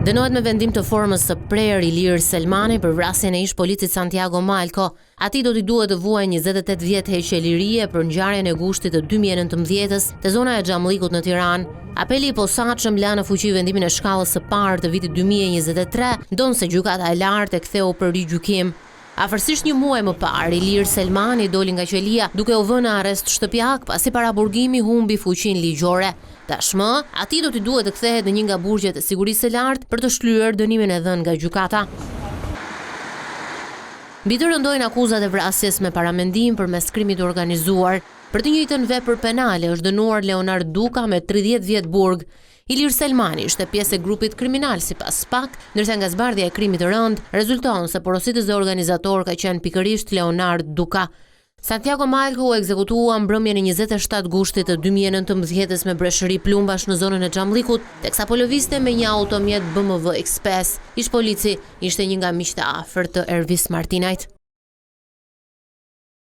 Dënohet me vendim të formës së prerë Ilir Selmani për vrasjen e ish policit Santiago Malko. Atij do t'i duhet të vuajë 28 vjet heqje lirie për ngjarjen e gushtit të 2019-s te zona e Xhamllikut në Tiranë. Apeli i posaçëm la në fuqi vendimin e shkallës së parë të vitit 2023, ndonse gjykata e lartë e ktheu për rigjykim. Afërsisht një muaj më parë, Ilir Selmani doli nga qelia duke u vënë në arrest shtëpiak pasi paraburgimi humbi fuqinë ligjore. Tashmë, atij do t'i duhet të kthehet në një nga burgjet e sigurisë së lartë për të shlyer dënimin e dhënë nga gjykata. Mbi të rëndojnë akuzat e vrasjes me paramendim përmes krimit të organizuar. Për të njëjtën vepër penale është dënuar Leonard Duka me 30 vjet burg. Ilir Selmani ishte pjesë e grupit kriminal sipas SPAK, ndërsa nga zbardhja e krimit të rënd rezulton se porositës dhe organizator ka qenë pikërisht Leonard Duka. Santiago Malko u ekzekutua mbrëmjen e 27 gushtit të 2019-s me breshëri plumbash në zonën e Xhamllikut, teksa po lëvizte me një automjet BMW X5. Ish polici ishte një nga miqtë e afërt të Ervis Martinajt.